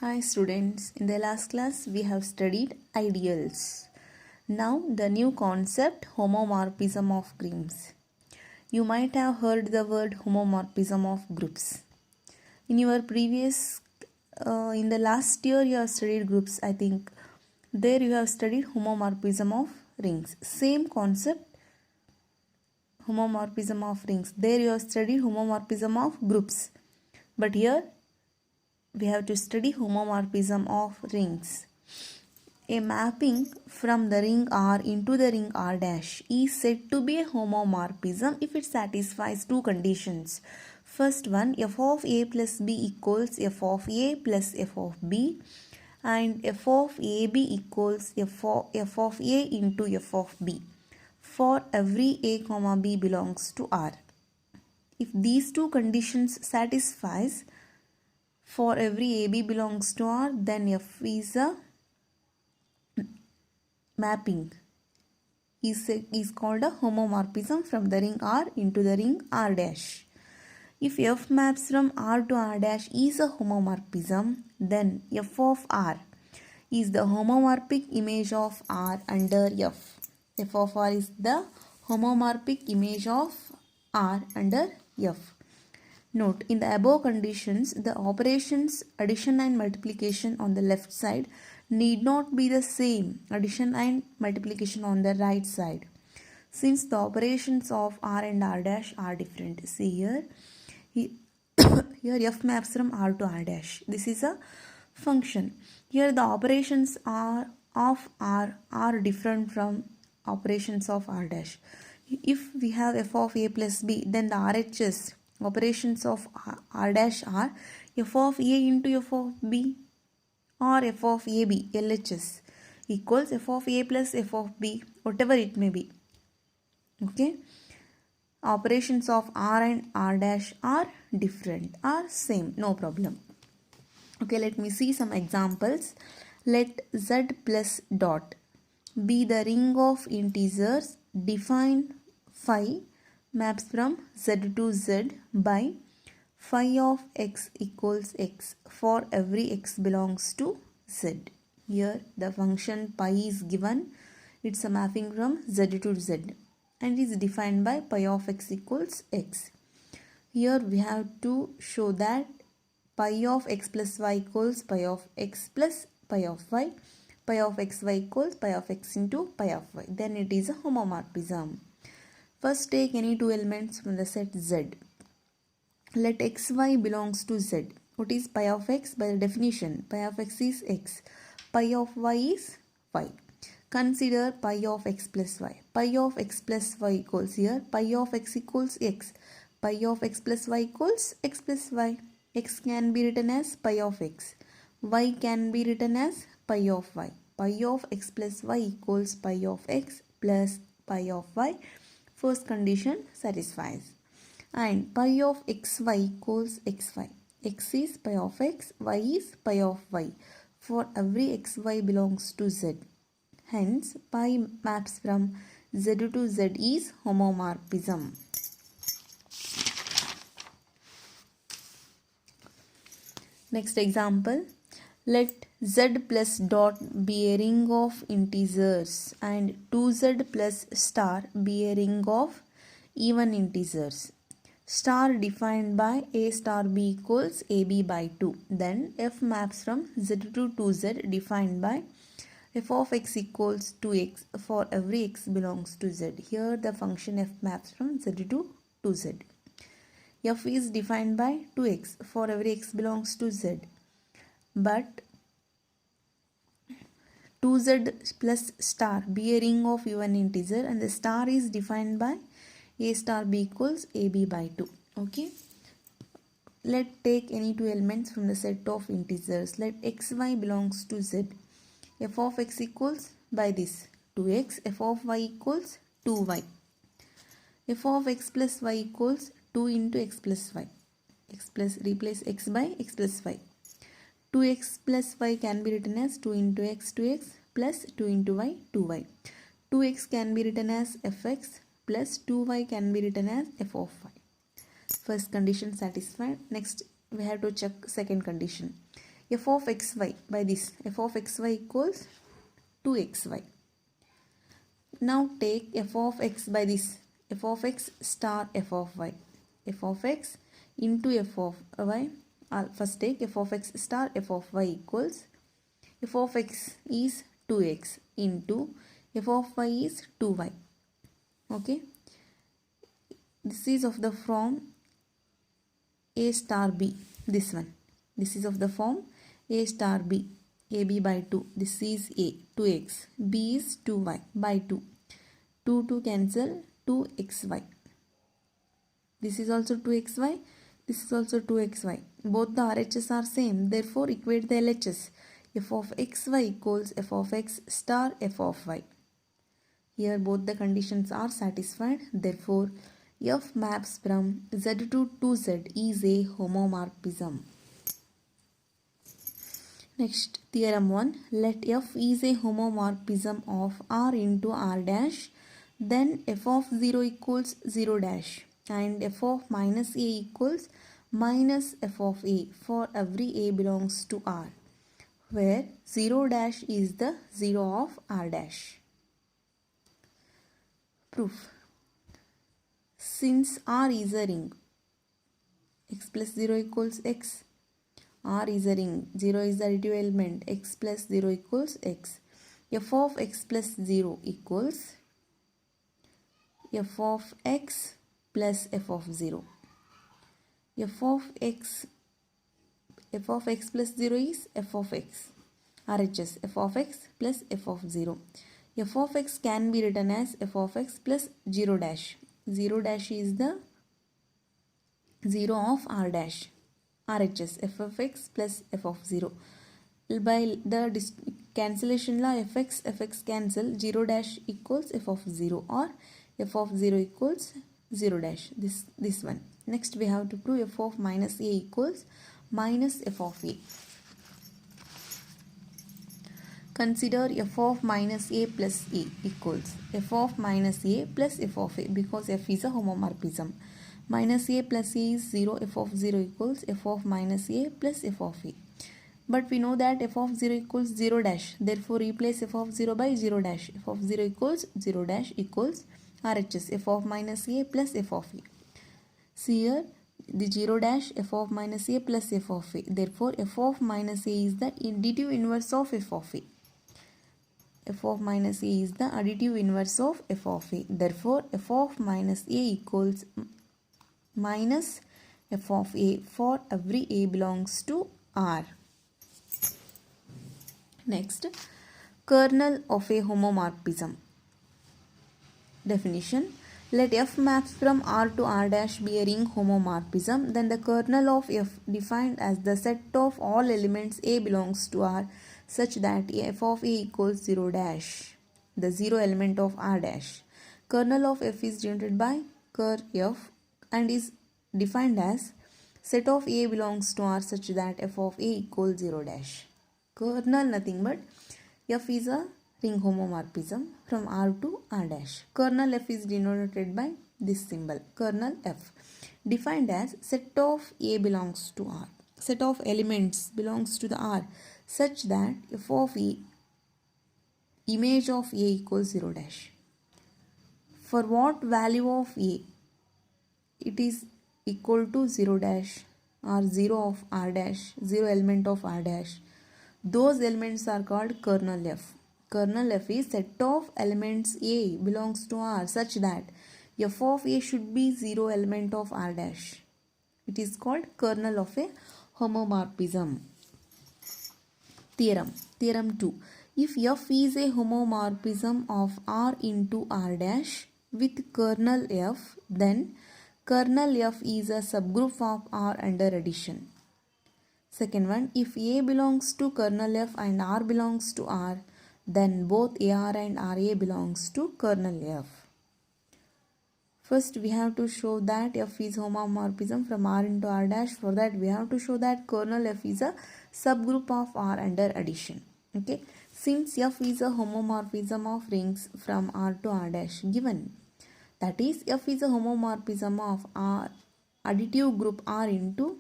Hi students, in the last class we have studied ideals. Now the new concept homomorphism of groups. You might have heard the word homomorphism of groups. In your previous, in the last year you have studied groups, I think. There you have studied homomorphism of rings. Same concept, homomorphism of rings. There you have studied homomorphism of groups. But here we have to study homomorphism of rings. A mapping from the ring R into the ring R dash is said to be a homomorphism if it satisfies two conditions. First one, f of a plus b equals f of a plus f of b, and f of ab equals f of a into f of b for every a comma b belongs to R. If these two conditions satisfies for every ab belongs to R, then f is a mapping is called a homomorphism from the ring R into the ring R dash. If f maps from R to R dash is a homomorphism, then f of R is the homomorphic image of R under f. F of R is the homomorphic image of R under f. Note, in the above conditions, the operations addition and multiplication on the left side need not be the same addition and multiplication on the right side, since the operations of R and R dash are different. See here, here f maps from R to R dash. This is a function. Here the operations of R are different from operations of R dash. If we have f of a plus b, then the RHS operations of R dash are f of a into f of b or f of ab, LHS equals f of a plus f of b, whatever it may be. Okay, operations of R and R dash are different, are same, no problem. Okay, let me see some examples. Let z plus dot be the ring of integers. Define phi maps from z to z by phi of x equals x for every x belongs to z. Here the function pi is given. It's a mapping from z to z and is defined by pi of x equals x. Here we have to show that pi of x plus y equals pi of x plus pi of y. Pi of xy equals pi of x into pi of y. Then it is a homomorphism. First take any two elements from the set Z. Let xy belongs to Z. What is pi of x? By the definition, pi of x is x. Pi of y is y. Consider pi of x plus y. Pi of x plus y equals here. Pi of x equals x. Pi of x plus y equals x plus y. X can be written as pi of x. Y can be written as pi of y. Pi of x plus y equals pi of x plus pi of y. First condition satisfies. And pi of xy equals xy. X is pi of x, y is pi of y for every xy belongs to z. Hence, pi maps from z to z is homomorphism. Next example. Let z plus dot be a ring of integers and 2z plus star be a ring of even integers. Star defined by a star b equals ab by 2. Then f maps from z to 2z defined by f of x equals 2x for every x belongs to z. Here the function f maps from z to 2z. F is defined by 2x for every x belongs to z. But 2z plus star be a ring of even integer and the star is defined by a star b equals ab by 2. Okay, let take any two elements from the set of integers. Let xy belongs to z. F of x equals by this 2x. F of y equals 2y. F of x plus y equals 2 into x plus y. X plus, replace x by x plus y. 2x plus y can be written as 2 into x 2x plus 2 into y 2y. 2x can be written as fx plus 2y can be written as f of y. First condition satisfied. Next we have to check second condition. f of xy by this. F of xy equals 2xy. Now take f of x by this. F of x star f of y. F of x into f of y. First take f of x star f of y equals f of x is 2x into f of y is 2y. Okay. This is of the form a star b. This one. This is of the form a star b. AB by 2. This is a 2x. B is 2y by 2. 2 cancel 2xy. This is also 2xy. This is also 2xy. Both the RHS are same. Therefore equate the LHS. F of xy equals f of x star f of y. Here both the conditions are satisfied. Therefore f maps from Z2 to Z is a homomorphism. Next, theorem 1. Let f is a homomorphism of R into R dash, then f of 0 equals 0 dash and f of minus a equals minus f of a for every a belongs to R, where 0 dash is the 0 of R dash. Proof. Since R is a ring, x plus 0 equals x. R is a ring, 0 is the additive element, x plus 0 equals x. F of x plus 0 equals f of x plus f of 0. f of x plus 0 is f of x. RHS f of x plus f of 0. F of x can be written as f of x plus 0 dash. 0 dash is the 0 of R dash. RHS f of x plus f of 0. By the cancellation law, fx cancel, 0 dash equals f of 0 or f of 0 equals 0 dash. This one. Next we have to prove f of minus a equals minus f of a. Consider f of minus a plus a equals f of minus a plus f of a because f is a homomorphism. Minus a plus a is 0, f of 0 equals f of minus a plus f of a. But we know that f of 0 equals 0 dash. Therefore replace f of 0 by 0 dash. f of 0 equals 0 dash equals RHS f of minus a plus f of a. See here the 0 dash f of minus a plus f of a. Therefore f of minus a is the additive inverse of f of a. F of minus a is the additive inverse of f of a. Therefore f of minus a equals minus f of a for every a belongs to R. Next, kernel of a homomorphism. Definition. Let f maps from R to R dash be a ring homomorphism, then the kernel of f defined as the set of all elements a belongs to R such that f of a equals 0 dash, the 0 element of R dash. Kernel of f is denoted by ker f and is defined as set of a belongs to R such that f of a equals 0 dash. Kernel nothing but f is a ring homomorphism from R to R dash. Kernel f is denoted by this symbol, kernel f, defined as set of a belongs to R. Set of elements belongs to the R such that f of a image of a equals 0 dash. For what value of a it is equal to 0 dash or 0 of R dash, 0 element of R dash, those elements are called kernel f. Kernel f is set of elements a belongs to R such that f of a should be 0 element of R dash. It is called kernel of a homomorphism. Theorem. Theorem 2. If f is a homomorphism of R into R dash with kernel f, then kernel f is a subgroup of R under addition. Second one, if A belongs to kernel f and R belongs to R, then both AR and RA belongs to kernel f. First we have to show that f is homomorphism from R into R dash. For that we have to show that kernel f is a subgroup of R under addition. Okay. Since f is a homomorphism of rings from R to R dash given, that is f is a homomorphism of R additive group R into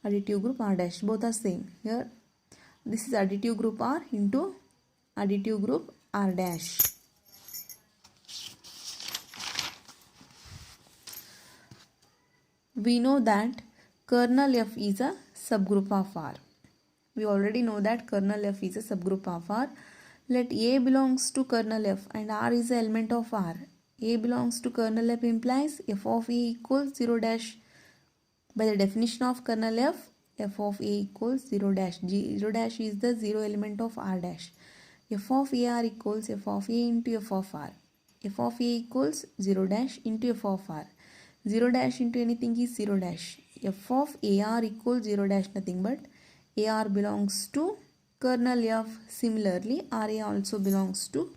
additive group R dash, both are same. Here This is additive group R into additive group R dash. We know that kernel F is a subgroup of R. We already know that kernel F is a subgroup of R. Let A belongs to kernel F and R is an element of R. A belongs to kernel F implies f of A equals 0 dash. By the definition of kernel f of A equals 0 dash. 0 dash is the 0 element of R dash. F of AR equals f of A into f of R. F of A equals 0 dash into f of R. 0 dash into anything is 0 dash. F of AR equals 0 dash, nothing but AR belongs to kernel F. Similarly, RA also belongs to